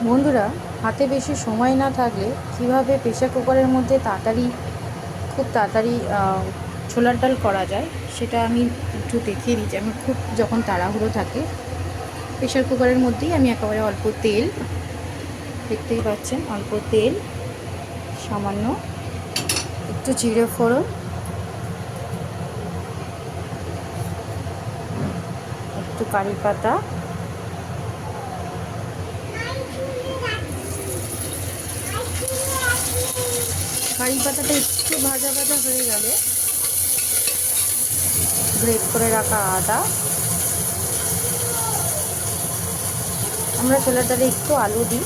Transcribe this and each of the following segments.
বন্ধুরা, হাতে বেশি সময় না থাকলে কিভাবে প্রেসার কুকারের মধ্যে খুব তাড়াতাড়ি ছোলার ডাল করা যায় সেটা আমি একটু দেখিয়ে দিচ্ছি। আমি খুব যখন তাড়াহুড়ো থাকে, প্রেসার কুকারের মধ্যেই আমি একেবারে অল্প তেল, দেখতেই পাচ্ছেন, অল্প তেল, সামান্য একটু জিরে ফোড়ন, একটু কারি পাতা, কারি পাতাটা একটু ভাজা ভাজা হয়ে গেলে গ্রেট করে রাখা আদা, আমরা ছোলার ডালে একটু আলু দিই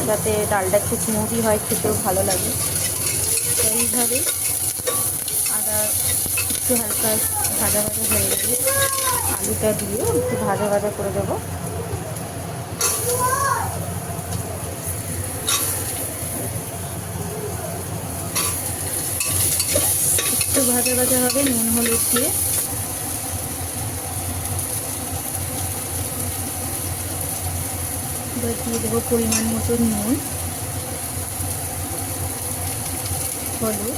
যাতে ডালটা একটু স্মুদি হয়, খেতেও ভালো লাগে। এইভাবে আদা একটু হালকা ভাজা ভাজা হয়ে গেলে আলুটা দিয়ে একটু ভাজা ভাজা করে দেবো। একটু ভাজা ভাজা হবে, নুন হলুদ দিয়ে এবার দিয়ে দেবো পরিমাণ মতো নুন, হলুদ,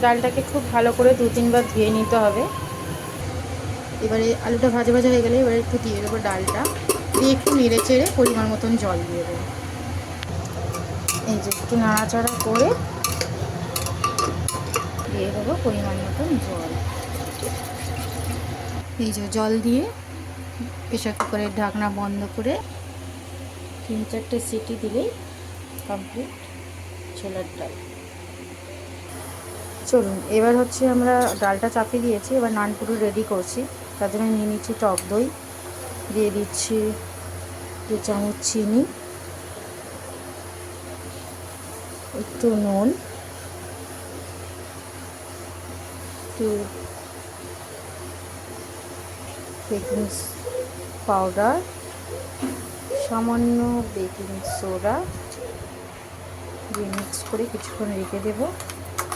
ডালটাকে খুব ভালো করে 2-3 বার ধুয়ে নিতে হবে। এবারে আলুটা ভাজা ভাজা হয়ে গেলে এবারে একটু দিয়ে দেবো ডালটা, দিয়ে একটু নেড়ে চেড়ে পরিমাণ মতন জল দিয়ে দেবো। এই যে একটু নাড়াচাড়া করে দিয়ে দেবো পরিমাণ মতন জল। এই যে জল দিয়ে প্রেসার কুকারের ঢাকনা বন্ধ করে 3-4টে সিটি দিলেই কমপ্লিট ছোলার ডাল। চলুন, এবার হচ্ছে আমরা ডালটা চাপিয়ে দিয়েছি, এবার নান পুরো রেডি করছি। তার জন্য নিয়ে নিচ্ছি টক দই, দিয়ে দিচ্ছি 2 চামচ চিনি, একটু নুন, একটু বেকিং পাউডার, সামান্য বেকিং সোডা দিয়ে মিক্স করে কিছুক্ষণ রেখে দেবো।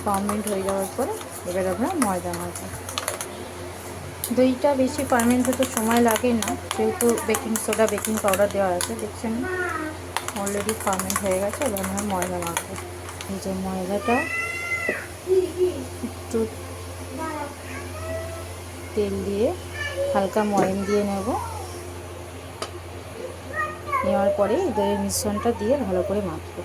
5 মিনিট হয়ে যাওয়ার পরে এবার আমরা ময়দা মাখবো। দইটা বেশি ফার্মেন্ট হতে সময় লাগে না, যেহেতু বেকিং সোডা বেকিং পাউডার দেওয়া আছে। দেখছেন অলরেডি ফার্মেন্ট হয়ে গেছে। এবার আমরা ময়দা মাখবো। এই যে ময়দাটা একটু তেল দিয়ে হালকা ময়াম দিয়ে নেওয়ার পরে দইয়ের মিশ্রণটা দিয়ে ভালো করে মাখবো।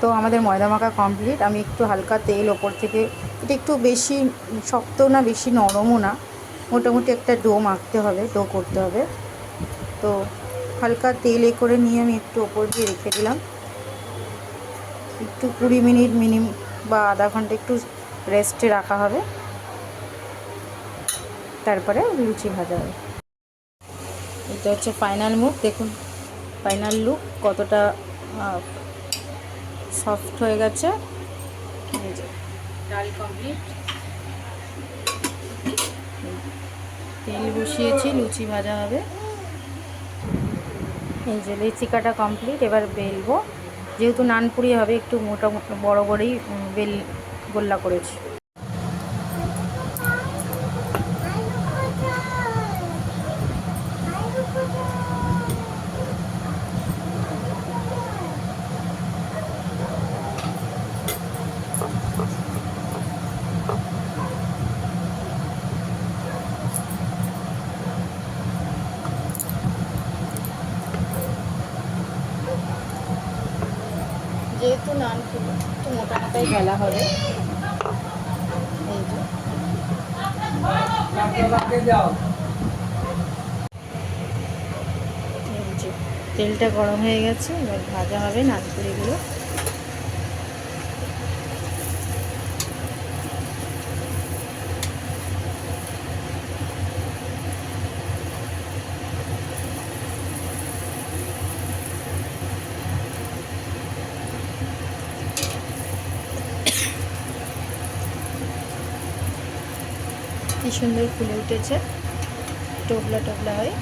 তো আমাদের ময়দা মাখা কমপ্লিট। আমি একটু হালকা তেল ওপর থেকে, এটা একটু বেশি শক্ত না বেশি নরমও না, মোটামুটি একটা ডো মাখতে হবে, ডো করতে হবে। তো হালকা তেল করে নিয়ে আমি একটু ওপর দিয়ে রেখে দিলাম। একটু 20 মিনিট মিনিমাম বা আধা ঘন্টা একটু রেস্টে রাখা হবে, তারপরে লুচি ভাজা হবে। এটা হচ্ছে ফাইনাল মুখ। দেখুন ফাইনাল লুক কতটা সফট হয়ে গেছে। এই যে ডাল কমপ্লিট, তেল বসিয়েছি, লুচি ভাজা হবে। এই যে লুচি কাটা কমপ্লিট। এবার বেলবো, যেহেতু নানপুরি হবে একটু মোটা বড় বড়ই গোল্লা করেছি। যেহেতু নানপুরি একটু মোটা মোটাই বেলা হবে। এই যে তেলটা গরম হয়ে গেছে, এবার ভাজা হবে নানপুরিগুলো। কি সুন্দর ফুলে উঠেছে, টোবলা টোবলা হয়ে।